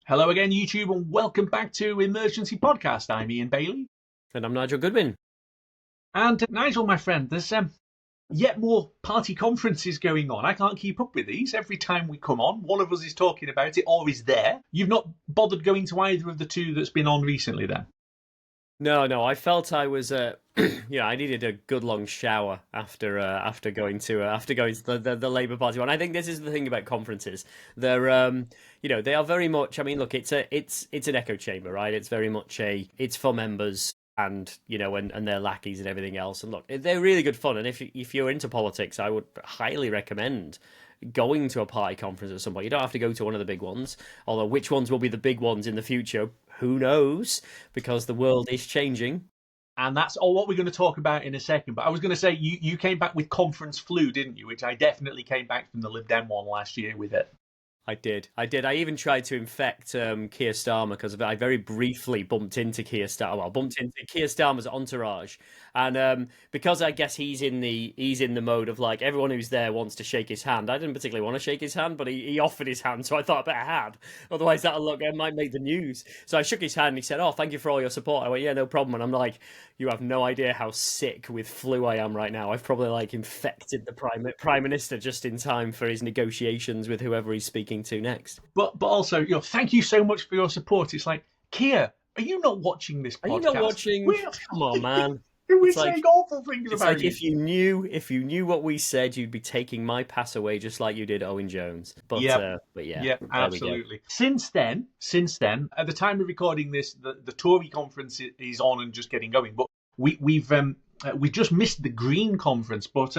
Hello again, YouTube, and welcome back to Emergency Podcast. I'm Ian Bailey. And I'm Nigel Goodwin. And Nigel, my friend, there's yet more party conferences going on. I can't keep up with these. Every time we come on, one of us is talking about it or is there. You've not bothered going to either of the two that's been on recently then? No, I felt I was, I needed a good long shower after going to the Labour Party one. I think this is the thing about conferences. They're, they are very much. I mean, look, it's an echo chamber, right? It's very much it's for members and and their lackeys and everything else. And look, they're really good fun. And if you're into politics, I would highly recommend going to a party conference at some point. You don't have to go to one of the big ones, although which ones will be the big ones in the future, who knows, because the world is changing. And that's all what we're going to talk about in a second. But I was going to say, you came back with conference flu, didn't you? Which I definitely came back from the Lib Dem one last year with it. I did. I even tried to infect Keir Starmer because I very briefly bumped into Keir Starmer. Well, bumped into Keir Starmer's entourage, and because I guess he's in the mode of like everyone who's there wants to shake his hand. I didn't particularly want to shake his hand, but he offered his hand, so I thought I better had. Otherwise, it might make the news. So I shook his hand and he said, "Oh, thank you for all your support." I went, "Yeah, no problem." And I'm like, "You have no idea how sick with flu I am right now. I've probably like infected the prime minister just in time for his negotiations with whoever he's speaking to next." But also, thank you so much for your support. It's like, Keir, are you not watching this podcast? Are you not watching? Come on, man. We're It's like saying awful things it's about like you. if you knew what we said, you'd be taking my pass away just like you did Owen Jones. But yeah, Yeah, there absolutely. Since then, at the time of recording this, the Tory conference is on and just getting going. But we've just missed the Green conference. But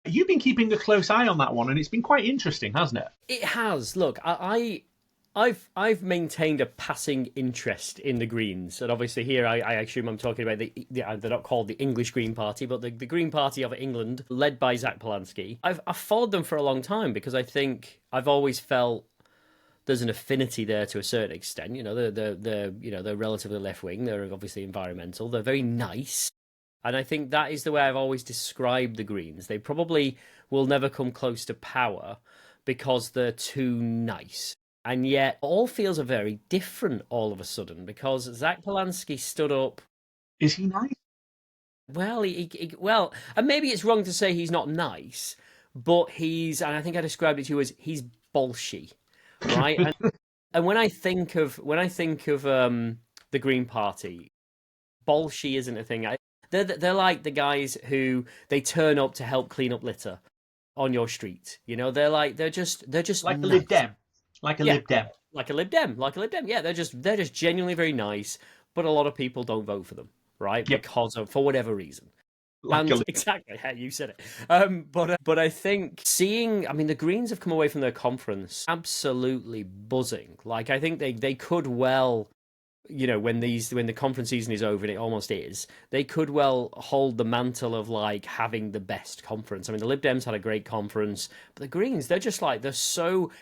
you've been keeping a close eye on that one, and it's been quite interesting, hasn't it? It has. Look, I've maintained a passing interest in the Greens, and obviously here I assume I'm talking about they're not called the English Green Party, but the Green Party of England, led by Zach Polanski. I've followed them for a long time because I think I've always felt there's an affinity there to a certain extent. They're relatively left wing. They're obviously environmental. They're very nice. And I think that is the way I've always described the Greens. They probably will never come close to power because they're too nice. And yet, all feels are very different all of a sudden because Zach Polanski stood up. Is he nice? Well, well, and maybe it's wrong to say he's not nice, but and I think I described it to you as he's bolshy, right? and when I think of the Green Party, bolshy isn't a thing. They're like the guys who they turn up to help clean up litter on your street. They're just like nice. a Lib Dem. Like a Lib Dem. Like a Lib Dem. Yeah, they're just genuinely very nice, but a lot of people don't vote for them, right? Yep. For whatever reason. Exactly, yeah, you said it. But I think the Greens have come away from their conference absolutely buzzing. Like I think they could well, when the conference season is over, and it almost is, they could well hold the mantle of like having the best conference. I mean, the Lib Dems had a great conference, but the Greens,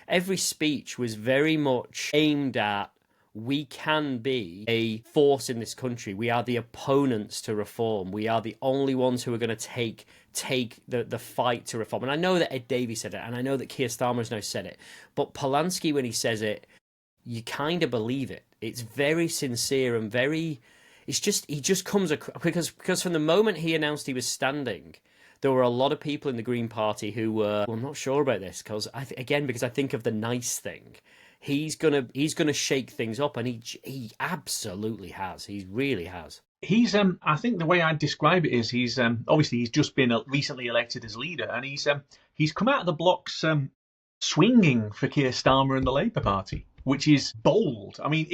every speech was very much aimed at, we can be a force in this country. We are the opponents to reform. We are the only ones who are going to take the fight to reform. And I know that Ed Davey said it, and I know that Keir Starmer has now said it, but Polanski, when he says it, you kind of believe it. It's very sincere and very. He just comes across because from the moment he announced he was standing, there were a lot of people in the Green Party who were. Well, I'm not sure about this because because I think of the nice thing. He's gonna shake things up, and he absolutely has. He really has. He's I think the way I'd describe it is he's obviously he's just been recently elected as leader, and he's come out of the blocks swinging for Keir Starmer and the Labour Party, which is bold. I mean,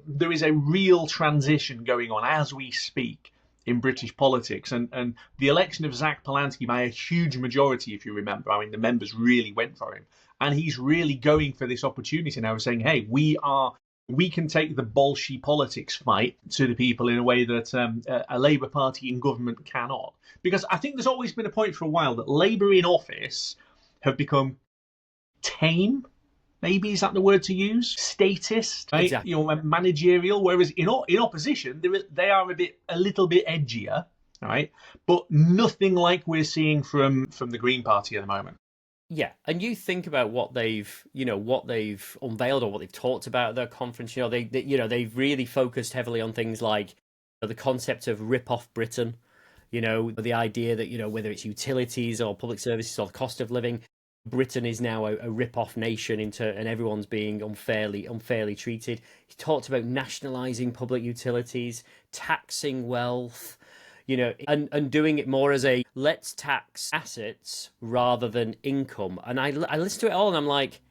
there is a real transition going on as we speak in British politics, and the election of Zach Polanski by a huge majority, if you remember. I mean, the members really went for him, and he's really going for this opportunity now, saying, "Hey, we can take the bolshy politics fight to the people in a way that a Labour Party in government cannot." Because I think there's always been a point for a while that Labour in office have become tame. Maybe is that the word to use? Statist, right? Exactly. Managerial. Whereas in opposition, they are a little bit edgier, right? But nothing like we're seeing from the Green Party at the moment. Yeah, and you think about what they've unveiled or what they've talked about at their conference. They've really focused heavily on things like the concept of rip off Britain. The idea that whether it's utilities or public services or the cost of living, Britain is now a rip-off nation and everyone's being unfairly treated. He talked about nationalising public utilities, taxing wealth, and doing it more as a let's tax assets rather than income. And I listen to it all and I'm like,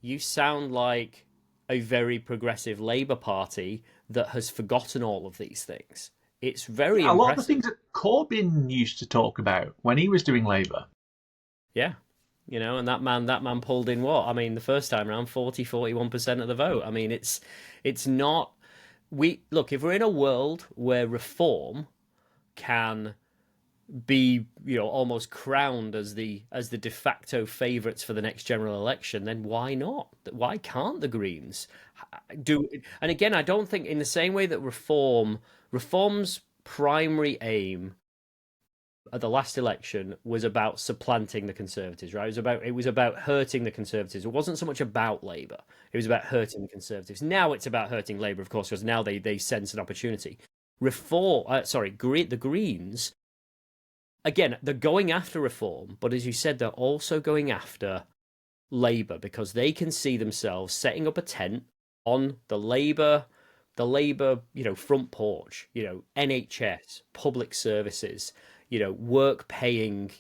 you sound like a very progressive Labour Party that has forgotten all of these things. It's very Yeah, a lot of the impressive. things that Corbyn used to talk about when he was doing Labour. Yeah. And that man pulled in what? I mean, the first time around 41% of the vote. I mean, it's not we look, if we're in a world where reform can be, almost crowned as the de facto favourites for the next general election, then why not? Why can't the Greens do? And again, I don't think in the same way that reform's primary aim at the last election was about supplanting the Conservatives, right? It was about hurting the Conservatives. It wasn't so much about Labour. It was about hurting the Conservatives. Now it's about hurting Labour, of course, because now they sense an opportunity. The Greens, again, they're going after reform, but as you said, they're also going after Labour because they can see themselves setting up a tent on the Labour, front porch, NHS, public services, work paying,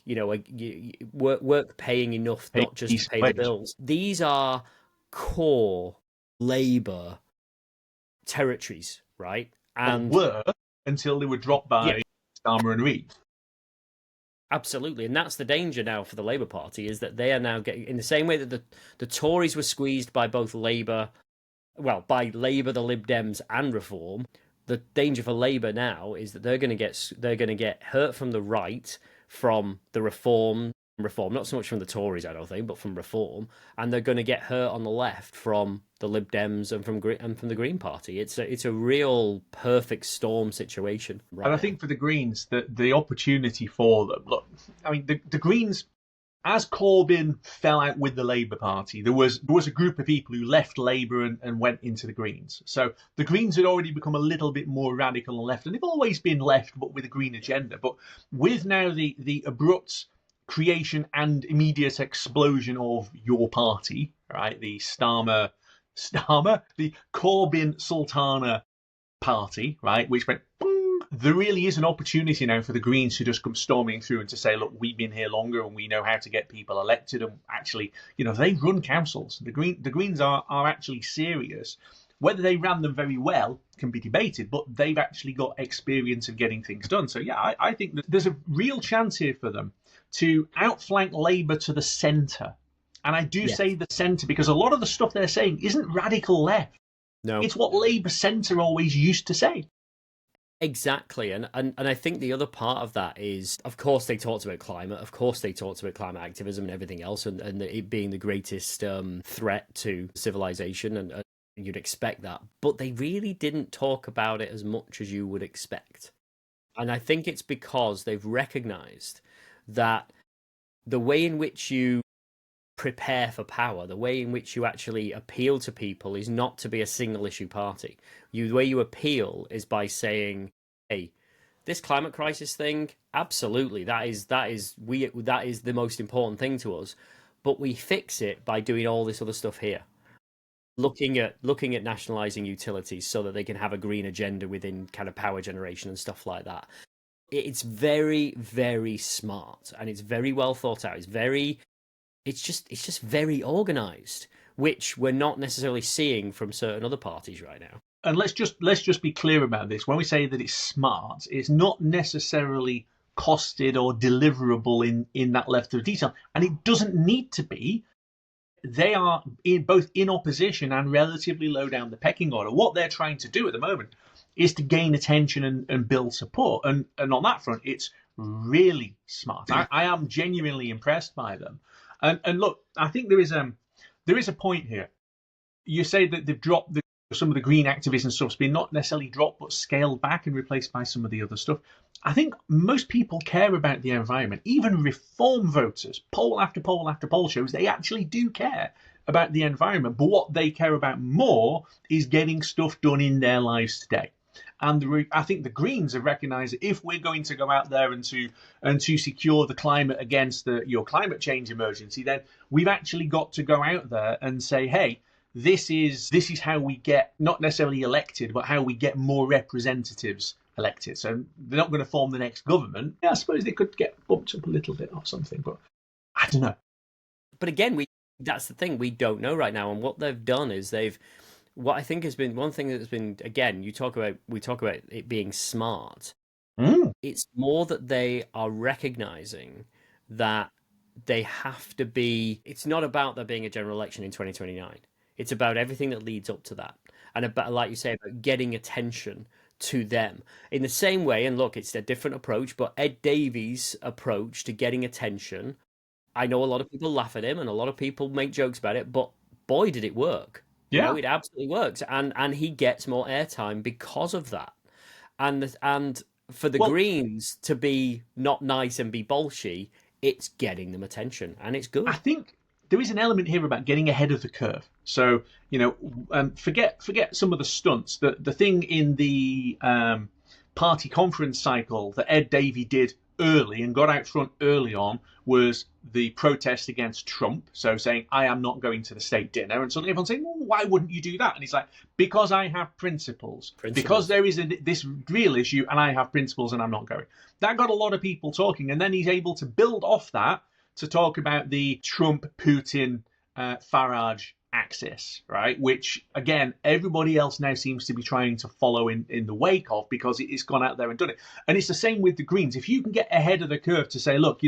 work paying enough Pay not just to decent pay the wage. bills. These are core Labour territories, right? Well, And were until they were dropped yeah, by Starmer and Reid. absolutely. And that's the danger now for the Labour Party is that they are now getting, in the same way that the Tories were squeezed by both Labour, by Labour, the Lib Dems, and Reform. The danger for Labour now is that they're going to get hurt from the right, from the Reform, not so much from the Tories, I don't think, but from Reform, and they're going to get hurt on the left from the Lib Dems and from the Green Party. It's a real perfect storm situation And right I now. think for the Greens, the opportunity for them, look, I mean, the Greens, as Corbyn fell out with the Labour Party, there was a group of people who left Labour and went into the Greens. So the Greens had already become a little bit more radical and left, and they've always been left, but with a green agenda. But with now the abrupt creation and immediate explosion of your party, right, the the Corbyn Sultana party, right, which went boom, there really is an opportunity now for the Greens to just come storming through and to say, look, we've been here longer and we know how to get people elected. And actually, they run councils. The Greens are actually serious. Whether they ran them very well can be debated, but they've actually got experience of getting things done. So yeah, I think that there's a real chance here for them to outflank Labour to the centre. And I do Yes. say the centre because a lot of the stuff they're saying isn't radical left. No. It's what Labour centre always used to say. Exactly, and I think the other part of that is, of course, they talked about climate. Of course, they talked about climate activism and everything else, and it being the greatest threat to civilization, and you'd expect that. But they really didn't talk about it as much as you would expect. And I think it's because they've recognised that the way in which you prepare for power, the way in which you actually appeal to people is not to be a single issue party. The way you appeal is by saying, "Hey, this climate crisis thing, absolutely, that is the most important thing to us, but we fix it by doing all this other stuff here." Looking at nationalizing utilities so that they can have a green agenda within kind of power generation and stuff like that. It's very, very smart and it's very well thought out. It's just very organized, which we're not necessarily seeing from certain other parties right now. And let's just be clear about this. When we say that it's smart, it's not necessarily costed or deliverable in that level of detail, and it doesn't need to be. They are both in opposition and relatively low down the pecking order. What they're trying to do at the moment is to gain attention and build support. And on that front, it's really smart. I am genuinely impressed by them. And look, I think there is a point here. You say that they've dropped some of the green activism stuff's been not necessarily dropped, but scaled back and replaced by some of the other stuff. I think most people care about the environment. Even reform voters, poll after poll after poll shows they actually do care about the environment. But what they care about more is getting stuff done in their lives today. And I think the Greens have recognised that if we're going to go out there and to secure the climate against your climate change emergency, then we've actually got to go out there and say, hey, this is how we get not necessarily elected, but how we get more representatives elected. So they're not going to form the next government. Yeah, I suppose they could get bumped up a little bit or something, but I don't know. But again, that's the thing, we don't know right now. And what they've done is what I think has been one thing that's been, again, we talk about it being smart. It's more that they are recognizing that they have to be, it's not about there being a general election in 2029. It's about everything that leads up to that. And about, like you say, about getting attention to them in the same way. And look, it's a different approach, but Ed Davies' approach to getting attention, I know a lot of people laugh at him and a lot of people make jokes about it, but boy, did it work. Yeah. You know, it absolutely works. And he gets more airtime because of that. And for the Greens to be not nice and be bolshy, it's getting them attention, and it's good. I think there is an element here about getting ahead of the curve. So, forget some of the stunts. The thing in the party conference cycle that Ed Davey did early and got out front early on was the protest against Trump. So saying, I am not going to the state dinner. And suddenly everyone's saying, well, why wouldn't you do that? And he's like, because I have principles. Because there is this real issue and I have principles and I'm not going. That got a lot of people talking. And then he's able to build off that to talk about the Trump, Putin, Farage axis, right? Which, again, everybody else now seems to be trying to follow in the wake of, because it's gone out there and done it. And it's the same with the Greens. If you can get ahead of the curve to say, look,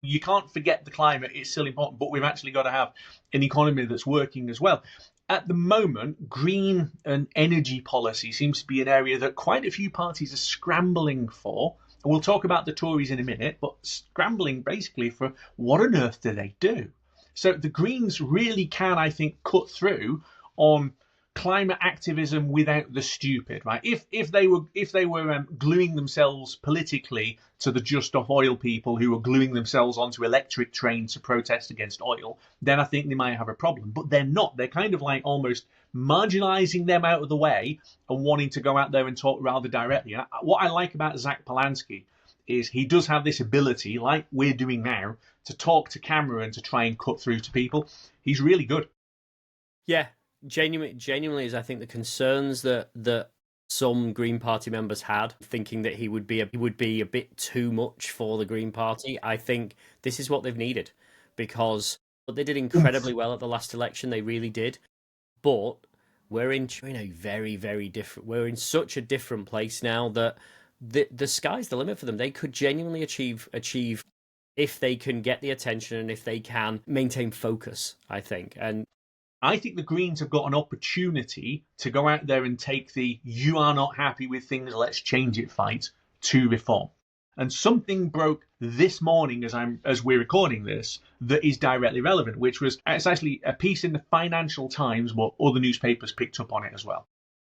you can't forget the climate, it's still important, but we've actually got to have an economy that's working as well. At the moment, green and energy policy seems to be an area that quite a few parties are scrambling for. And we'll talk about the Tories in a minute, but scrambling basically for what on earth do they do? So the Greens really can, I think, cut through on climate activism without the stupid, right? If they were gluing themselves politically to the Just Stop Oil people who were gluing themselves onto electric trains to protest against oil, then I think they might have a problem. But they're not. They're kind of like almost marginalising them out of the way and wanting to go out there and talk rather directly. And what I like about Zach Polanski is he does have this ability, like we're doing now, to talk to camera and to try and cut through to people. He's really good. Yeah, genuinely is, I think, the concerns that some Green Party members had, thinking that he would be a bit too much for the Green Party. I think this is what they've needed, because they did incredibly well at the last election. They really did. But we're in a very, very different. We're in such a different place now that the sky's the limit for them. They could genuinely achieve if they can get the attention and if they can maintain focus, I think. And I think the Greens have got an opportunity to go out there and take the "you are not happy with things, let's change it" fight to reform. And something broke this morning as we're recording this that is directly relevant, which was, it's actually a piece in the Financial Times, but other newspapers picked up on it as well.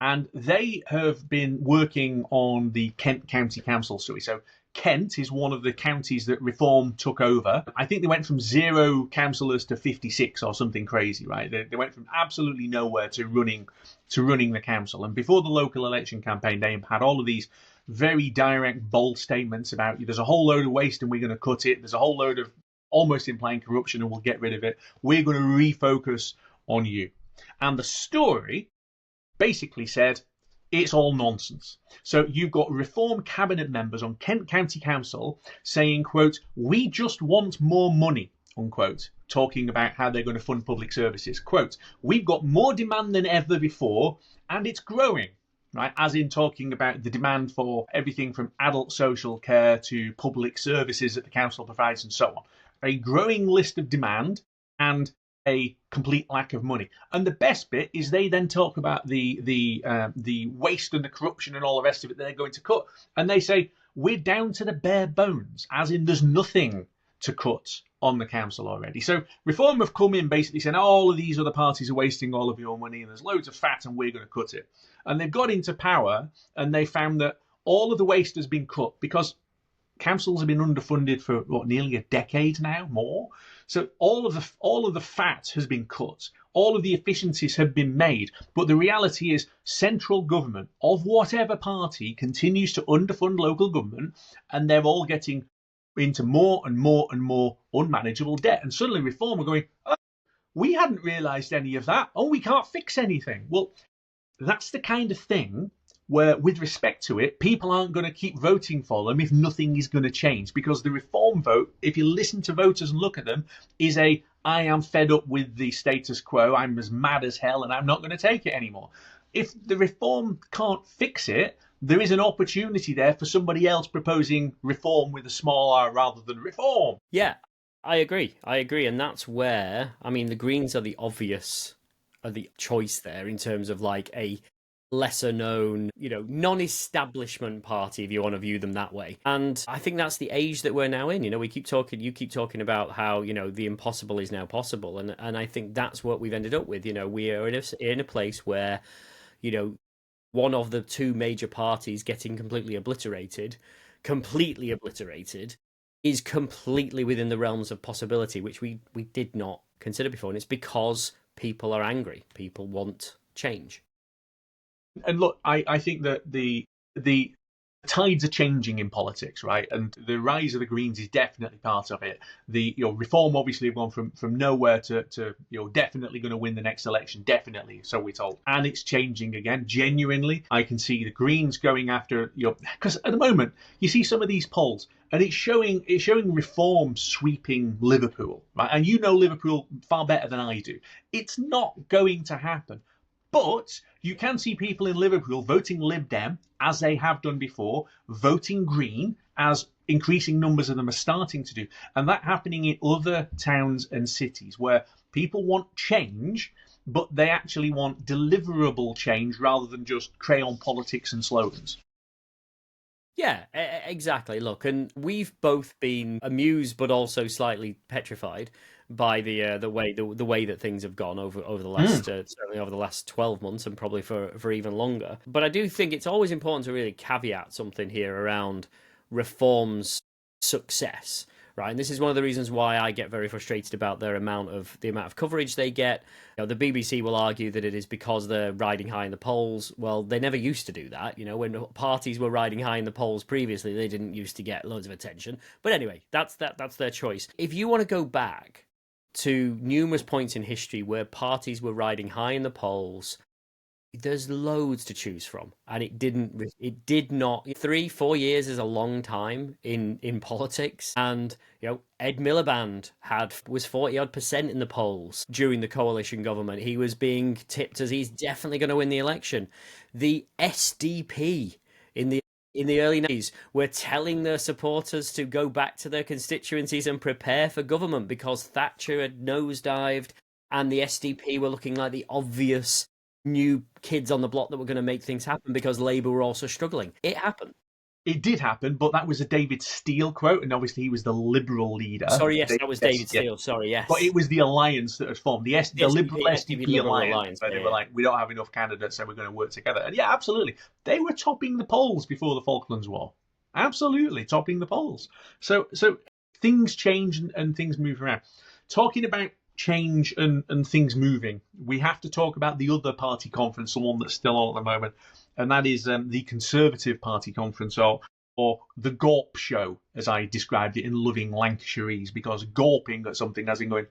And they have been working on the Kent County Council story. So Kent is one of the counties that Reform took over. I think they went from 0 councillors to 56 or something crazy, right? They went from absolutely nowhere to running the council. And before the local election campaign, they had all of these very direct, bold statements about, there's a whole load of waste and we're going to cut it. There's a whole load of almost implying corruption and we'll get rid of it. We're going to refocus on you. And the story basically said, it's all nonsense. So you've got Reform cabinet members on Kent County Council saying, quote, we just want more money, unquote, talking about how they're going to fund public services. Quote, we've got more demand than ever before and it's growing, right? As in talking about the demand for everything from adult social care to public services that the council provides and so on. A growing list of demand and a complete lack of money. And the best bit is they then talk about the waste and the corruption and all the rest of it that they're going to cut. And they say, we're down to the bare bones, as in there's nothing to cut on the council already. So Reform have come in basically saying all of these other parties are wasting all of your money and there's loads of fat and we're going to cut it. And they've got into power and they found that all of the waste has been cut because councils have been underfunded for nearly a decade now, more. So all of the fat has been cut, all of the efficiencies have been made. But the reality is, central government of whatever party continues to underfund local government, and they're all getting into more and more and more unmanageable debt. And suddenly Reform are going, oh, we hadn't realised any of that. Oh, we can't fix anything. Well, that's the kind of thing where, with respect to it, people aren't going to keep voting for them if nothing is going to change. Because the Reform vote, if you listen to voters and look at them, is I am fed up with the status quo, I'm as mad as hell, and I'm not going to take it anymore. If the Reform can't fix it, there is an opportunity there for somebody else proposing reform with a small r rather than reform. Yeah, I agree. And that's where, I mean, the Greens are the obvious choice there in terms of like a lesser known, non-establishment party, if you want to view them that way. And I think that's the age that we're now in. You keep talking about how, the impossible is now possible. And I think that's what we've ended up with. We are in a place where, one of the two major parties getting completely obliterated, is completely within the realms of possibility, which we did not consider before. And it's because people are angry. People want change. And look, I think that the tides are changing in politics, right? And the rise of the Greens is definitely part of it. The Reform obviously have gone from nowhere to definitely going to win the next election, definitely, so we're told. And it's changing again. Genuinely, I can see the Greens going after because at the moment you see some of these polls and it's showing Reform sweeping Liverpool, right? And Liverpool far better than I do. It's not going to happen. But you can see people in Liverpool voting Lib Dem, as they have done before, voting Green, as increasing numbers of them are starting to do. And that happening in other towns and cities where people want change, but they actually want deliverable change rather than just crayon politics and slogans. Yeah, exactly. Look, and we've both been amused but also slightly petrified by the way that things have gone over the last certainly over the last 12 months and probably for even longer. But I do think it's always important to really caveat something here around Reform's success, right? And this is one of the reasons why I get very frustrated about the amount of coverage they get. The BBC will argue that it is because they're riding high in the polls. Well, they never used to do that. When parties were riding high in the polls previously, they didn't used to get loads of attention. But anyway, that's their choice. If you want to go back to numerous points in history where parties were riding high in the polls, there's loads to choose from, and it did not. 3-4 years is a long time in politics, and Ed Miliband was 40-odd% in the polls during the coalition government. He was being tipped as he's definitely going to win the election. The SDP in the early 90s were telling their supporters to go back to their constituencies and prepare for government because Thatcher had nosedived and the SDP were looking like the obvious new kids on the block that were going to make things happen because Labour were also struggling. It happened. It did happen, but that was a David Steele quote, and obviously he was the Liberal leader. Sorry, yes, that was David Steele. Yeah. Sorry, yes. But it was the alliance that had formed, the Liberal SDP alliance. Where they were like, we don't have enough candidates, so we're going to work together. And yeah, absolutely. They were topping the polls before the Falklands War. Absolutely, topping the polls. So things change and things move around. Talking about change and things moving, we have to talk about the other party conference, the one that's still on at the moment, and that is the Conservative Party conference, or the Gawp show, as I described it in loving Lancashirese, because gawping at something as in going,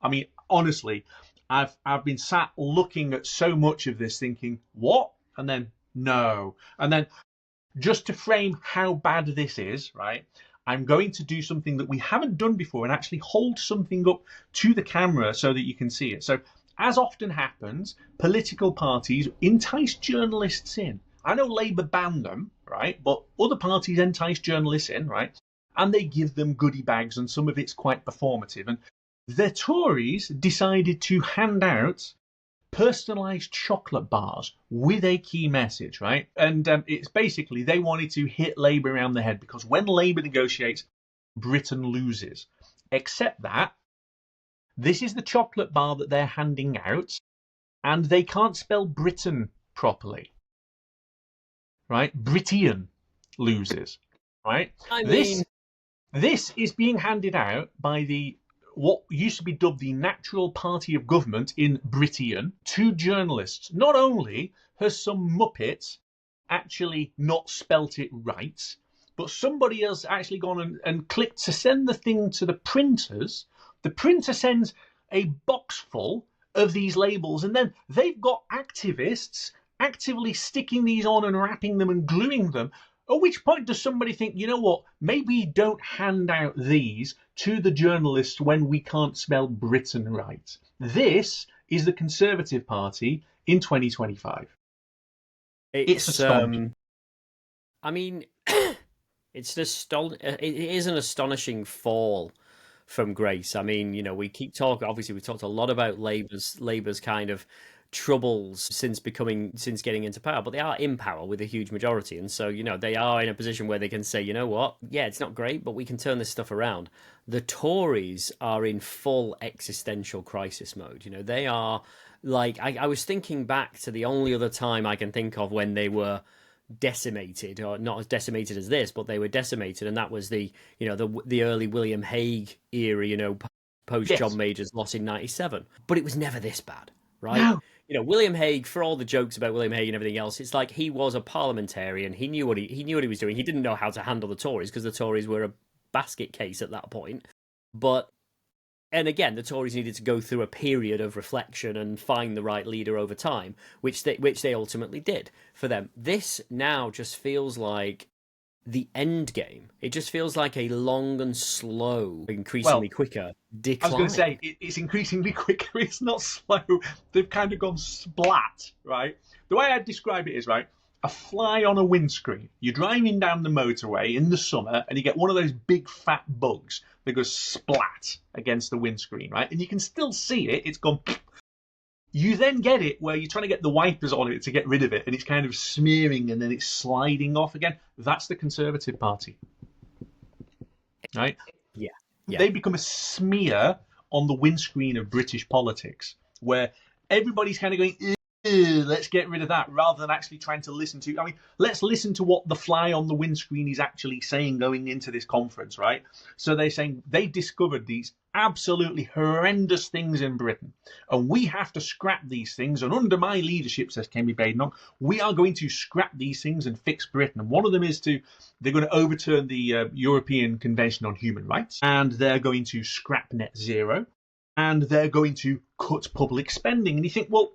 I mean, honestly, I've been sat looking at so much of this thinking, what? And then, no. And then, just to frame how bad this is, right, I'm going to do something that we haven't done before and actually hold something up to the camera so that you can see it. So, as often happens, political parties entice journalists in. I know Labour banned them, right? But other parties entice journalists in, right? And they give them goodie bags, and some of it's quite performative. And the Tories decided to hand out personalised chocolate bars with a key message, right? And it's basically they wanted to hit Labour around the head, because when Labour negotiates, Britain loses. Except that this is the chocolate bar that they're handing out, and they can't spell Britain properly, right? Britian loses, right? I This mean, this is being handed out by the what used to be dubbed the Natural Party of Government in Britain to journalists. Not only has some muppet actually not spelt it right, but somebody has actually gone and clicked to send the thing to the printers. The printer sends a box full of these labels, and then they've got activists actively sticking these on and wrapping them and gluing them. At which point does somebody think, you know what, maybe don't hand out these to the journalists when we can't spell Britain right? This is the Conservative Party in 2025. It's it's astonishing. I mean, it is an astonishing fall from grace. I mean, we keep talking. Obviously, we talked a lot about Labour's kind of troubles since getting into power, but they are in power with a huge majority, and so they are in a position where they can say, you know what, yeah, it's not great, but we can turn this stuff around. The Tories are in full existential crisis mode. They are like I was thinking back to the only other time I can think of when they were decimated, or not as decimated as this, but they were decimated, and that was the early William Hague era, post John Yes. Major's loss in '97. But it was never this bad, right? No. William Hague, for all the jokes about William Hague and everything else, it's like he was a parliamentarian. He knew what he was doing. He didn't know how to handle the Tories because the Tories were a basket case at that point. But and again, the Tories needed to go through a period of reflection and find the right leader over time, which they ultimately did for them. This now just feels like the end game. It just feels like a long and slow, increasingly Well, quicker I was going to decline. say it's increasingly quicker. It's not slow. They've kind of gone splat, right? The way I describe it is right. A fly on a windscreen. You're driving down the motorway in the summer, and you get one of those big fat bugs that goes splat against the windscreen, right? And you can still see it. It's gone. You then get it where you're trying to get the wipers on it to get rid of it, and it's kind of smearing, and then it's sliding off again. That's the Conservative Party, right? Yeah, yeah. They become a smear on the windscreen of British politics, where everybody's kind of going, let's get rid of that, rather than actually trying to listen to. I mean, let's listen to what the fly on the windscreen is actually saying going into this conference, right? So they're saying they discovered these absolutely horrendous things in Britain, and we have to scrap these things. And under my leadership, says Kemi Badenoch, we are going to scrap these things and fix Britain. And one of them is they're going to overturn the European Convention on Human Rights, and they're going to scrap net zero, and they're going to cut public spending. And you think, well,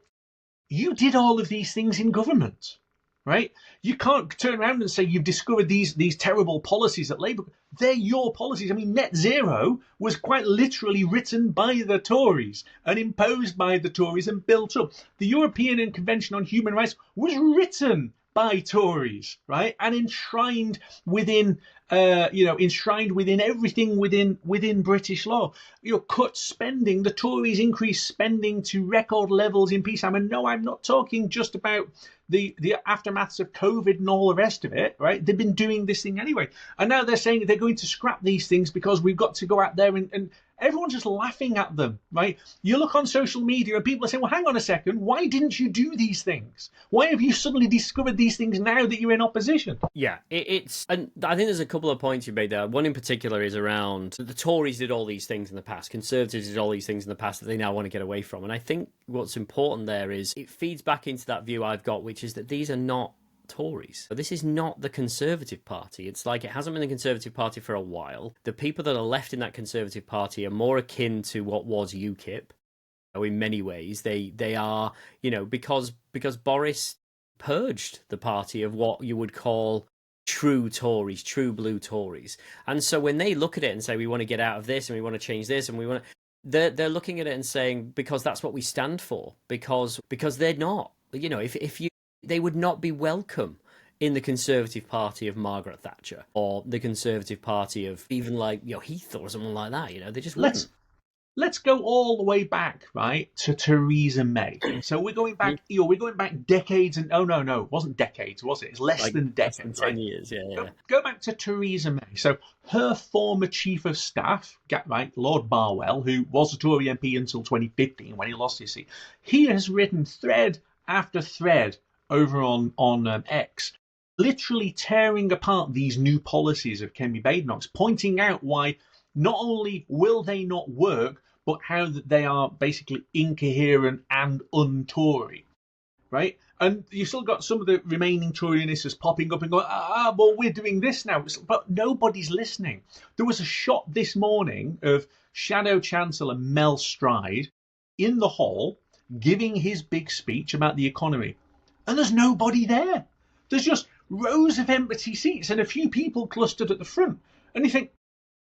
you did all of these things in government, right? You can't turn around and say you've discovered these terrible policies at Labour. They're your policies. I mean, net zero was quite literally written by the Tories and imposed by the Tories and built up. The European Convention on Human Rights was written by Tories, right, and enshrined within everything within British law. Cut spending. The Tories increased spending to record levels in peacetime. And no, I'm not talking just about the aftermaths of COVID and all the rest of it, right? They've been doing this thing anyway, and now they're saying they're going to scrap these things because we've got to go out there and everyone's just laughing at them, right? You look on social media and people are saying, well, hang on a second, why didn't you do these things? Why have you suddenly discovered these things now that you're in opposition? Yeah, and I think there's a couple of points you made there. One in particular is around the Tories did all these things in the past, Conservatives did all these things in the past that they now want to get away from. And I think what's important there is it feeds back into that view I've got, which is that these are not Tories. This is not the Conservative Party. It's like it hasn't been the Conservative Party for a while. The people that are left in that Conservative Party are more akin to what was UKIP. In many ways, they are, because Boris purged the party of what you would call true Tories, true blue Tories. And so when they look at it and say we want to get out of this and we want to change this and we want to, they're looking at it and saying because that's what we stand for, because they're not. If you they would not be welcome in the Conservative Party of Margaret Thatcher or the Conservative Party of even like Heath or someone like that. They just Let's wouldn't. let's go all the way back, right, to Theresa May. So we're going back, we're going back decades, and oh no, it wasn't decades, was it? It's less Like than a less than decade, 10 right? years, yeah. Go back to Theresa May. So her former chief of staff, right, Lord Barwell, who was a Tory MP until 2015 when he lost his seat, he has written thread after thread over on X, literally tearing apart these new policies of Kemi Badenoch's, pointing out why not only will they not work, but how that they are basically incoherent and un-Tory, right? And you've still got some of the remaining Toryinists popping up and going, well, we're doing this now. But nobody's listening. There was a shot this morning of Shadow Chancellor Mel Stride in the hall giving his big speech about the economy. And there's nobody there. There's just rows of empty seats and a few people clustered at the front. And you think,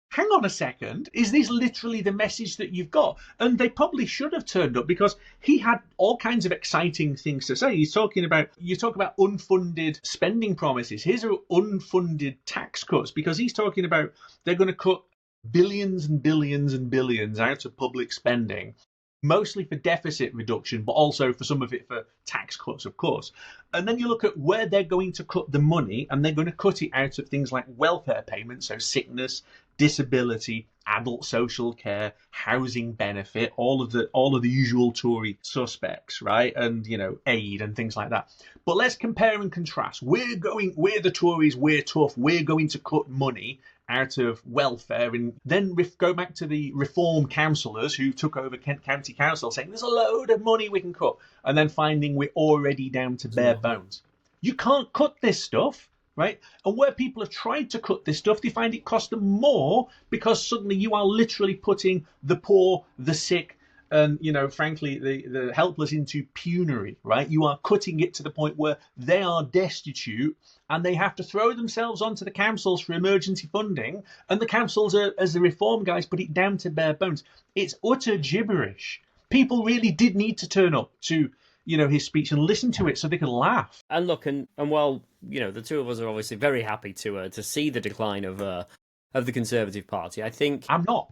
hang on a second, is this literally the message that you've got? And they probably should have turned up, because he had all kinds of exciting things to say. He's talking about, you talk about unfunded spending promises. Here's are unfunded tax cuts, because he's talking about they're going to cut billions and billions and billions out of public spending, mostly for deficit reduction, but also for some of it for tax cuts, of course. And then you look at where they're going to cut the money, and they're going to cut it out of things like welfare payments, so sickness, disability, adult social care, housing benefit, all of the usual Tory suspects, right? And aid and things like that. But let's compare and contrast. We're the Tories, we're tough, we're going to cut money out of welfare, and then go back to the reform councillors who took over Kent County Council saying there's a load of money we can cut, and then finding we're already down to bare bones. You can't cut this stuff, right? And where people have tried to cut this stuff, they find it costs them more, because suddenly you are literally putting the poor, the sick, and frankly the helpless into penury, right? You are cutting it to the point where they are destitute and they have to throw themselves onto the councils for emergency funding, and the councils are, as the reform guys put it, down to bare bones. It's utter gibberish. People really did need to turn up to his speech and listen to it so they could laugh. And look, and while the two of us are obviously very happy to see the decline of the Conservative Party, I think I'm not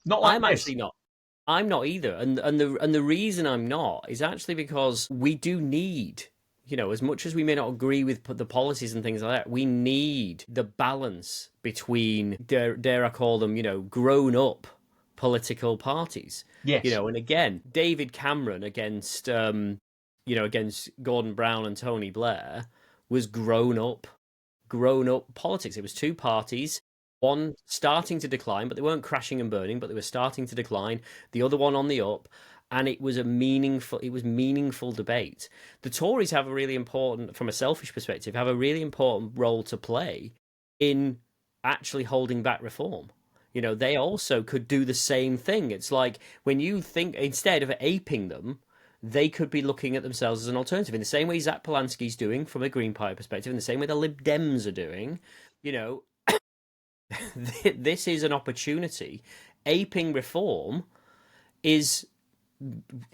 like I'm this. actually not. I'm not either, and the reason I'm not is actually because we do need, as much as we may not agree with the policies and things like that, we need the balance between, dare I call them, grown up political parties. Yes. And again, David Cameron against against Gordon Brown and Tony Blair was grown up politics. It was two parties. One starting to decline, but they weren't crashing and burning, but they were starting to decline. The other one on the up, and it was meaningful debate. The Tories have a really important, from a selfish perspective, have a really important role to play in actually holding back reform. They also could do the same thing. It's like when you think, instead of aping them, they could be looking at themselves as an alternative, in the same way Zach Polanski's doing from a Green Party perspective, in the same way the Lib Dems are doing. This is an opportunity. Aping reform is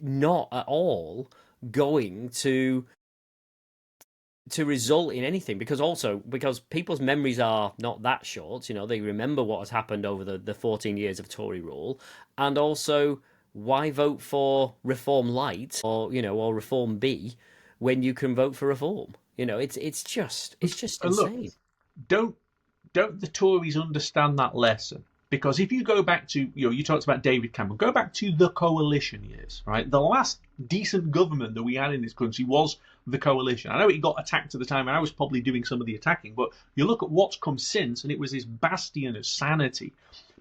not at all going to result in anything, because people's memories are not that short. They remember what has happened over the 14 years of Tory rule, and also, why vote for Reform Light or Reform B when you can vote for Reform? It's just insane. Look, don't the Tories understand that lesson? Because if you go back to, you talked about David Cameron, go back to the coalition years, right? The last decent government that we had in this country was the coalition. I know it got attacked at the time, and I was probably doing some of the attacking, but you look at what's come since, and it was this bastion of sanity.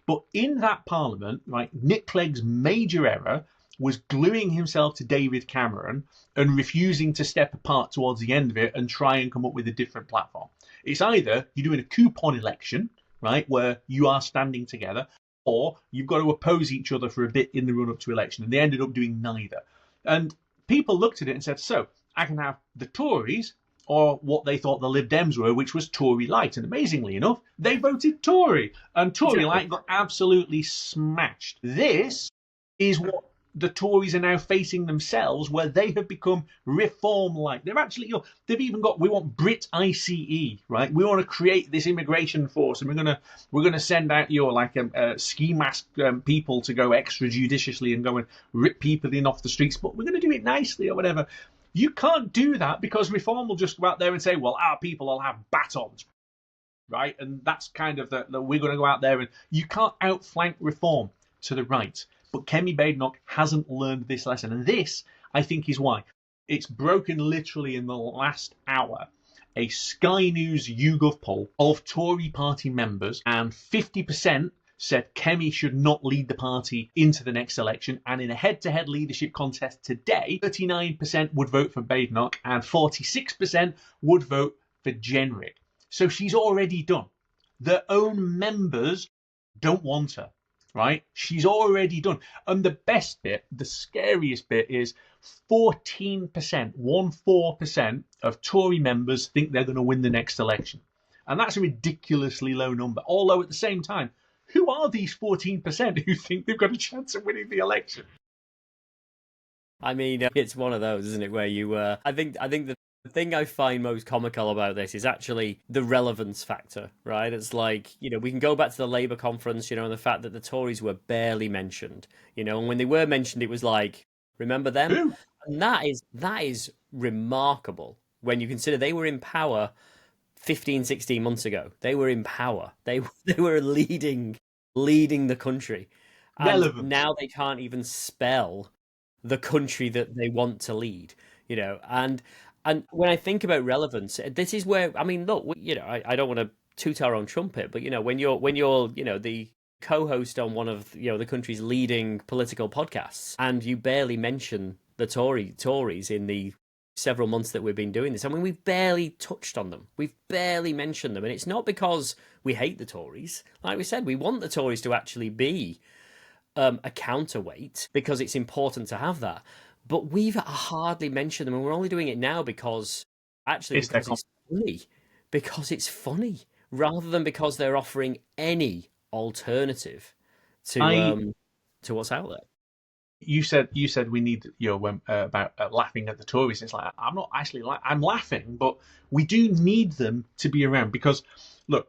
But in that parliament, right, Nick Clegg's major error was gluing himself to David Cameron and refusing to step apart towards the end of it and try and come up with a different platform. It's either you're doing a coupon election, right, where you are standing together, or you've got to oppose each other for a bit in the run-up to election. And they ended up doing neither. And people looked at it and said, so I can have the Tories or what they thought the Lib Dems were, which was Tory Light. And amazingly enough, they voted Tory. And Tory Light got absolutely smashed. This is what the Tories are now facing themselves, where they have become reform-like. They're actually, they've even got, we want Brit ICE, right? We want to create this immigration force, and we're gonna send out ski mask people to go extrajudiciously and go and rip people in off the streets, but we're going to do it nicely or whatever. You can't do that, because reform will just go out there and say, well, our people will have batons, right? And that's kind of the we're going to go out there, and you can't outflank reform to the right. But Kemi Badenoch hasn't learned this lesson. And this, I think, is why. It's broken literally in the last hour. A Sky News YouGov poll of Tory party members, and 50% said Kemi should not lead the party into the next election. And in a head-to-head leadership contest today, 39% would vote for Badenoch and 46% would vote for Jenrick. So she's already done. Their own members don't want her, right? She's already done. And the best bit, the scariest bit, is 14% of Tory members think they're going to win the next election. And that's a ridiculously low number. Although at the same time, who are these 14% who think they've got a chance of winning the election? I mean, it's one of those, isn't it, where you, I think the thing I find most comical about this is actually the relevance factor, right? It's like, we can go back to the Labour conference, and the fact that the Tories were barely mentioned, and when they were mentioned, it was like, remember them? Who? And that is remarkable when you consider they were in power 15, 16 months ago. They were in power. They were leading the country. And Relevant. now they can't even spell the country that they want to lead, and when I think about relevance, this is where, I mean, look, I don't want to toot our own trumpet, but when you're the co-host on one of the country's leading political podcasts, and you barely mention the Tories in the several months that we've been doing this. I mean, we've barely touched on them. We've barely mentioned them, and it's not because we hate the Tories. Like we said, we want the Tories to actually be a counterweight, because it's important to have that. But we've hardly mentioned them, and we're only doing it now because it's funny. Because it's funny, rather than because they're offering any alternative to what's out there. You said we need about laughing at the Tories. It's like, I'm not actually I'm laughing, but we do need them to be around, because look,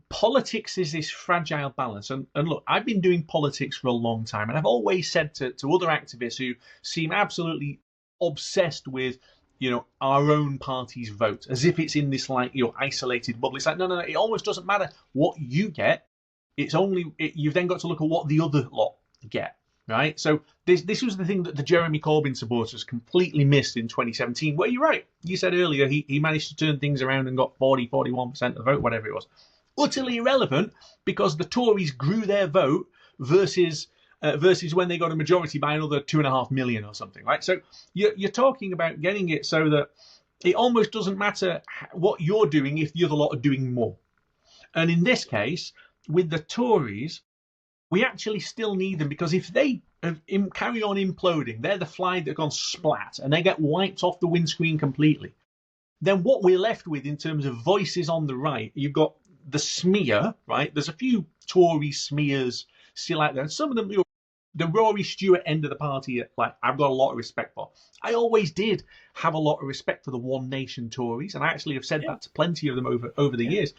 politics is this fragile balance. And look, I've been doing politics for a long time, and I've always said to other activists who seem absolutely obsessed with our own party's vote, as if it's in this isolated bubble. It's like, no, it almost doesn't matter what you get. It's only you've then got to look at what the other lot get. Right, so this was the thing that the Jeremy Corbyn supporters completely missed in 2017. Where you're right, you said earlier he managed to turn things around and got 41% of the vote, whatever it was. Utterly irrelevant, because the Tories grew their vote versus when they got a majority by another 2.5 million or something, right? So you're talking about getting it so that it almost doesn't matter what you're doing if the other lot are doing more. And in this case, with the Tories, we actually still need them, because if they carry on imploding, they're the fly that gone splat and they get wiped off the windscreen completely, then what we're left with in terms of voices on the right, you've got the smear, right? There's a few Tory smears still out there, and some of them, the Rory Stewart end of the party, I've got a lot of respect for. I always did have a lot of respect for the One Nation Tories, and I actually have said that to plenty of them over the years.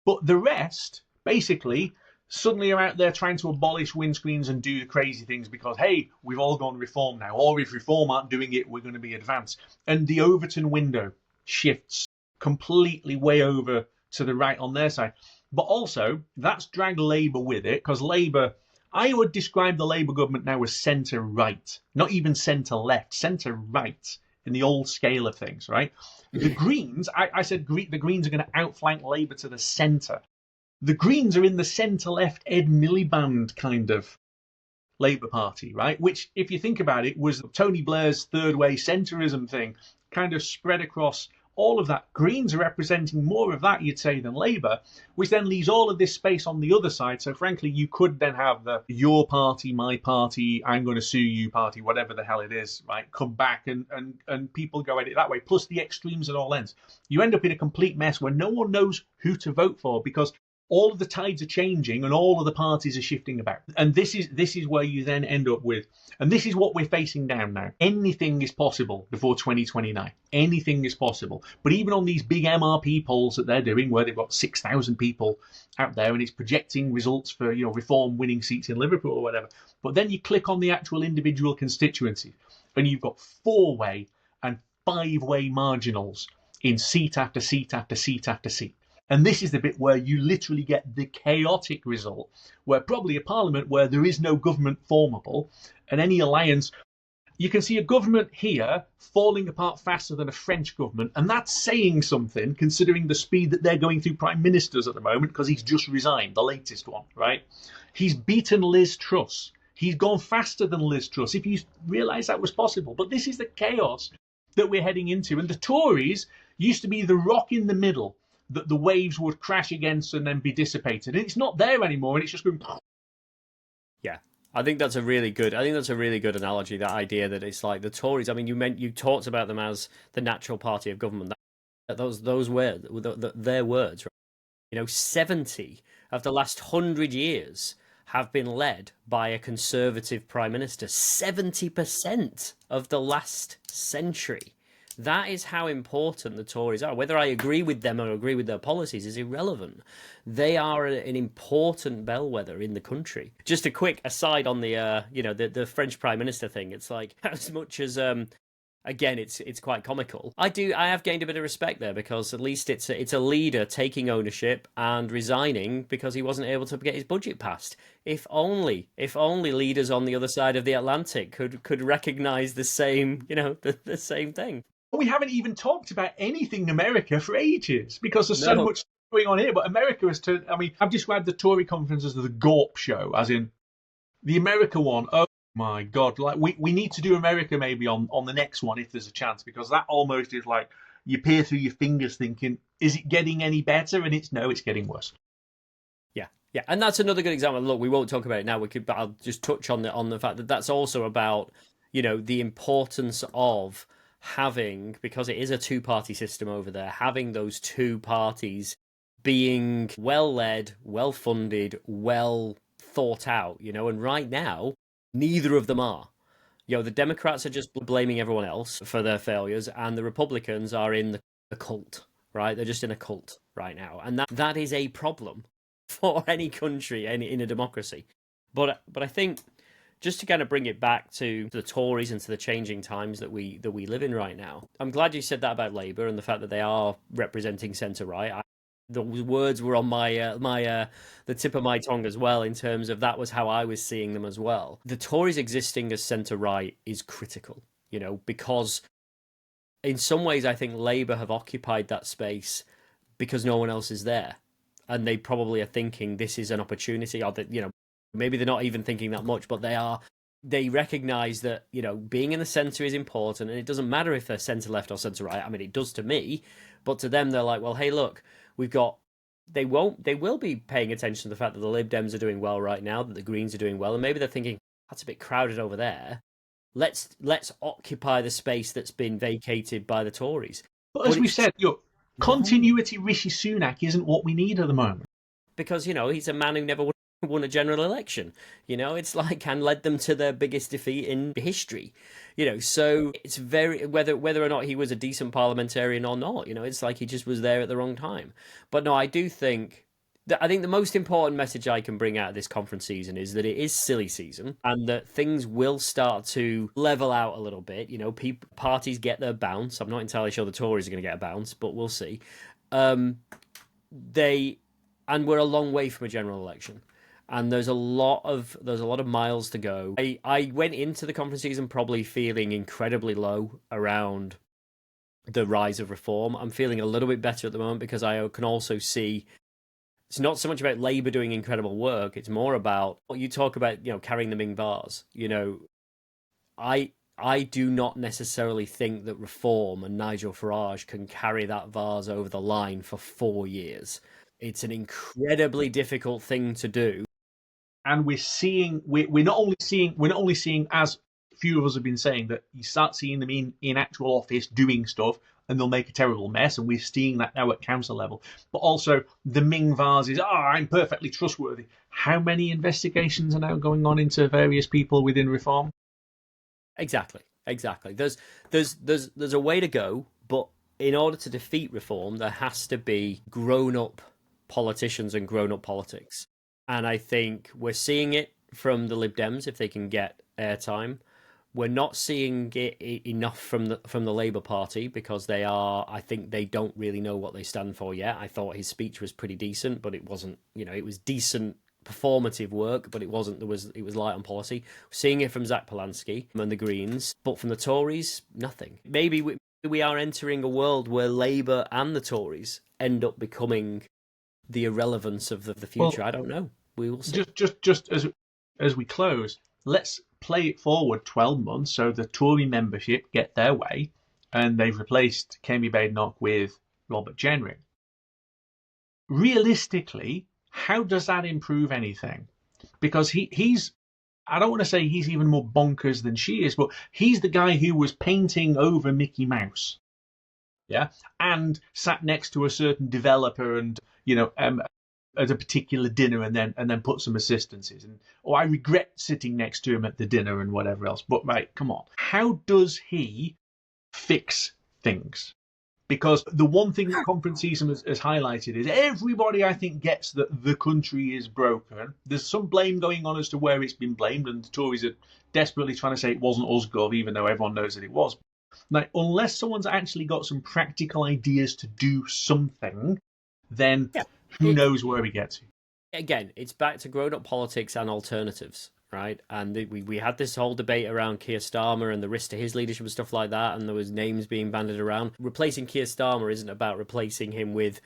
But the rest, basically, suddenly are out there trying to abolish windscreens and do the crazy things because, hey, we've all gone reform now. Or if reform aren't doing it, we're going to be advanced. And the Overton window shifts completely way over to the right on their side. But also, that's dragged Labour with it, because Labour, I would describe the Labour government now as centre-right. Not even centre-left, centre-right in the old scale of things, right? The Greens, I said the Greens are going to outflank Labour to the centre. The Greens are in the centre-left Ed Miliband kind of Labour Party, right? Which, if you think about it, was Tony Blair's third way centrism thing, kind of spread across all of that. Greens are representing more of that, you'd say, than Labour, which then leaves all of this space on the other side. So frankly, you could then have the your party, my party, I'm going to sue you party, whatever the hell it is, right? Come back and people go at it that way. Plus the extremes at all ends. You end up in a complete mess where no one knows who to vote for, because all of the tides are changing and all of the parties are shifting about. And this is where you then end up with, and this is what we're facing down now. Anything is possible before 2029. Anything is possible. But even on these big MRP polls that they're doing, where they've got 6,000 people out there and it's projecting results for, Reform winning seats in Liverpool or whatever. But then you click on the actual individual constituency and you've got 4-way and 5-way marginals in seat after seat after seat after seat. And this is the bit where you literally get the chaotic result, where probably a parliament where there is no government formable, and any alliance, you can see a government here falling apart faster than a French government, and that's saying something considering the speed that they're going through prime ministers at the moment, because he's just resigned, the latest one, right? He's beaten Liz Truss. He's gone faster than Liz Truss, if you realise that was possible. But this is the chaos that we're heading into. And the Tories used to be the rock in the middle that the waves would crash against and then be dissipated. And it's not there anymore, and it's just going. Yeah. I think that's a really good analogy, that idea that it's like the Tories. I mean, you talked about them as the natural party of government. Those were their words, right? 70 of the last 100 years have been led by a conservative prime minister. 70% of the last century. That is how important the Tories are. Whether I agree with them or agree with their policies is irrelevant. They are an important bellwether in the country. Just a quick aside on the French prime minister thing. It's like, as much as again, it's quite comical. I have gained a bit of respect there, because at least it's a leader taking ownership and resigning because he wasn't able to get his budget passed. If only leaders on the other side of the Atlantic could recognise the same, the same thing. We haven't even talked about anything America for ages, because there's so much going on here. But America has turned. I mean, I've described the Tory conference as the Gorp show, as in the America one. Oh my God! Like we need to do America maybe on the next one if there's a chance, because that almost is like you peer through your fingers thinking, is it getting any better? And it's getting worse. Yeah, and that's another good example. Look, we won't talk about it now. But I'll just touch on the fact that that's also about the importance of having, because it is a two-party system over there, having those two parties being well led, well funded, well thought out. And right now, neither of them are. The Democrats are just blaming everyone else for their failures, and the Republicans are in the cult, right? They're just in a cult right now, and that is a problem for any country in a democracy. But I think, just to kind of bring it back to the Tories and to the changing times that we live in right now, I'm glad you said that about Labour and the fact that they are representing centre right. The words were on the tip of my tongue as well, in terms of that was how I was seeing them as well. The Tories existing as centre right is critical, because in some ways I think Labour have occupied that space because no one else is there, and they probably are thinking this is an opportunity, or that maybe they're not even thinking that much, but they recognise that being in the centre is important, and it doesn't matter if they're centre left or centre right. I mean, it does to me, but to them they're like, well, hey, look, they will be paying attention to the fact that the Lib Dems are doing well right now, that the Greens are doing well, and maybe they're thinking that's a bit crowded over there. Let's occupy the space that's been vacated by the Tories. But as we said, continuity Rishi Sunak isn't what we need at the moment, because he's a man who never won a general election. It's like, and led them to their biggest defeat in history. So it's very, whether or not he was a decent parliamentarian or not, it's like he just was there at the wrong time. But no, I do think I think the most important message I can bring out of this conference season is that it is silly season, and that things will start to level out a little bit. Parties get their bounce. I'm not entirely sure the Tories are going to get a bounce, but we'll see. And we're a long way from a general election. And there's a lot of miles to go. I went into the conference season probably feeling incredibly low around the rise of reform. I'm feeling a little bit better at the moment, because I can also see it's not so much about Labour doing incredible work. It's more about what you talk about, carrying the Ming vase. I do not necessarily think that Reform and Nigel Farage can carry that vase over the line for 4 years. It's an incredibly difficult thing to do. And we're not only seeing, as few of us have been saying, that you start seeing them in actual office doing stuff, and they'll make a terrible mess, and we're seeing that now at council level. But also the Ming vase is, I'm perfectly trustworthy. How many investigations are now going on into various people within Reform? Exactly. There's a way to go, but in order to defeat Reform, there has to be grown-up politicians and grown-up politics. And I think we're seeing it from the Lib Dems if they can get airtime. We're not seeing it enough from the Labour Party because I think they don't really know what they stand for yet. I thought his speech was pretty decent, but it wasn't, it was decent performative work, but it wasn't. It was light on policy. We're seeing it from Zach Polanski and the Greens, but from the Tories, nothing. Maybe we are entering a world where Labour and the Tories end up becoming the irrelevance of the future. Well, I don't know. We will see. Just as we close, let's play it forward 12 months so the Tory membership get their way and they've replaced Kemi Badenoch with Robert Jenrick. Realistically, how does that improve anything? Because he's, I don't want to say he's even more bonkers than she is, but he's the guy who was painting over Mickey Mouse. Yeah. And sat next to a certain developer and, at a particular dinner and then put some assistances. And I regret sitting next to him at the dinner and whatever else. But right, come on. How does he fix things? Because the one thing that conference season has highlighted is everybody, I think, gets that the country is broken. There's some blame going on as to where it's been blamed, and the Tories are desperately trying to say it wasn't us, Gov, even though everyone knows that it was. Now, unless someone's actually got some practical ideas to do something, then who knows where we get to. Again, it's back to grown-up politics and alternatives. Right, and we had this whole debate around Keir Starmer and the risk to his leadership and stuff like that, and there was names being bandied around. Replacing Keir Starmer isn't about replacing him with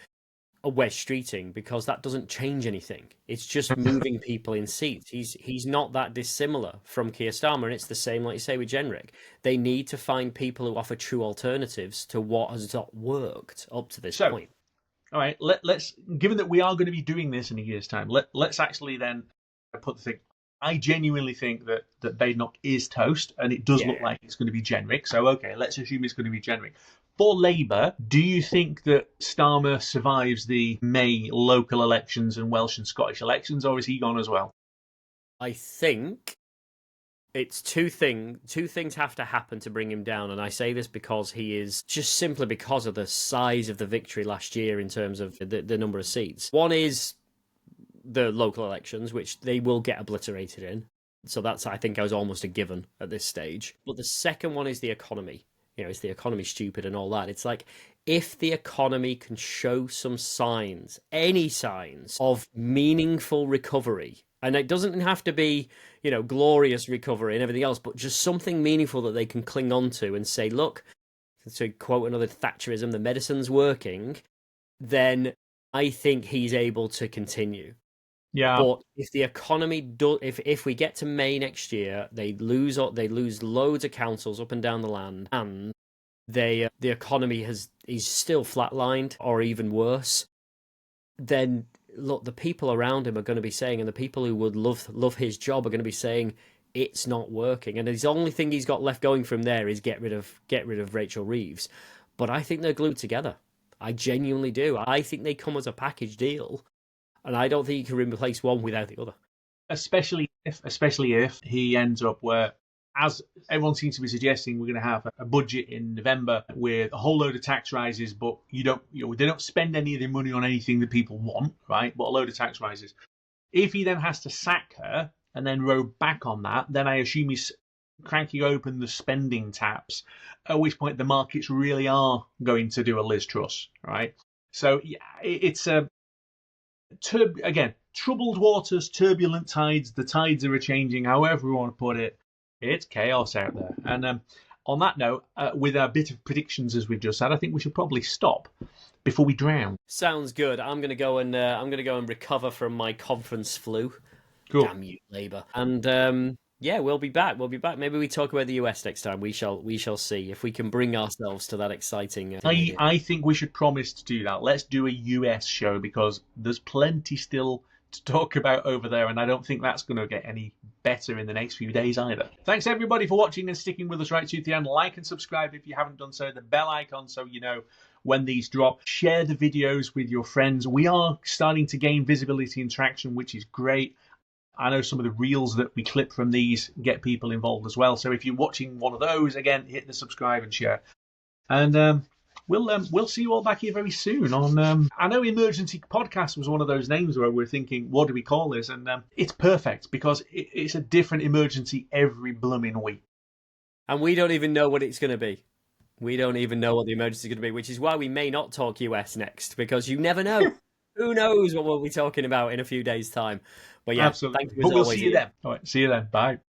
a Wes Streeting, because that doesn't change anything. It's just moving people in seats. He's not that dissimilar from Keir Starmer, and it's the same, like you say, with Jenrick. They need to find people who offer true alternatives to what has not worked up to this point. All right, let's given that we are going to be doing this in a year's time, let's actually then put the thing. I genuinely think that Badenoch is toast, and it does look like it's going to be Jenrick. So, okay, let's assume it's going to be Jenrick. For Labour, do you think that Starmer survives the May local elections and Welsh and Scottish elections, or is he gone as well? I think it's two things have to happen to bring him down, and I say this because he is just simply because of the size of the victory last year in terms of the number of seats. One is the local elections, which they will get obliterated in. So that's, I think, I was almost a given at this stage. But the second one is the economy. Is the economy stupid and all that? It's like, if the economy can show some signs, any signs of meaningful recovery, and it doesn't have to be, glorious recovery and everything else, but just something meaningful that they can cling on to and say, look, to quote another Thatcherism, the medicine's working, then I think he's able to continue. Yeah. But if the economy if we get to May next year, they lose loads of councils up and down the land, and the economy is still flatlined or even worse, then look, the people around him are going to be saying, and the people who would love his job are going to be saying, it's not working. And the only thing he's got left going from there is get rid of Rachel Reeves. But I think they're glued together. I genuinely do. I think they come as a package deal. And I don't think you can replace one without the other. Especially if he ends up where, as everyone seems to be suggesting, we're going to have a budget in November with a whole load of tax rises, but they don't spend any of their money on anything that people want, right? But a load of tax rises. If he then has to sack her and then row back on that, then I assume he's cranking open the spending taps, at which point the markets really are going to do a Liz Truss, right? So yeah, it's a again, troubled waters, turbulent tides. The tides are changing, however we want to put it. It's chaos out there. And on that note, with our bit of predictions as we've just had, I think we should probably stop before we drown. Sounds good. I'm gonna go and recover from my conference flu. Cool. Damn you, Labour. And we'll be back. Maybe we talk about the US next time. We shall see if we can bring ourselves to that exciting. I think we should promise to do that. Let's do a US show because there's plenty still to talk about over there, and I don't think that's going to get any better in the next few days either. Thanks everybody for watching and sticking with us right to the end. Like and subscribe if you haven't done so. The bell icon so you know when these drop. Share the videos with your friends. We are starting to gain visibility and traction, which is great. I know some of the reels that we clip from these get people involved as well. So if you're watching one of those, again, hit the subscribe and share. And we'll see you all back here very soon on. I know Emergency Podcast was one of those names where we're thinking, what do we call this? And it's perfect because it's a different emergency every blooming week. And we don't even know what it's going to be. We don't even know what the emergency is going to be, which is why we may not talk US next, because you never know. Who knows what we'll be talking about in a few days' time. But yeah, absolutely. thank you but we'll always, see you then. All right, see you then. Bye.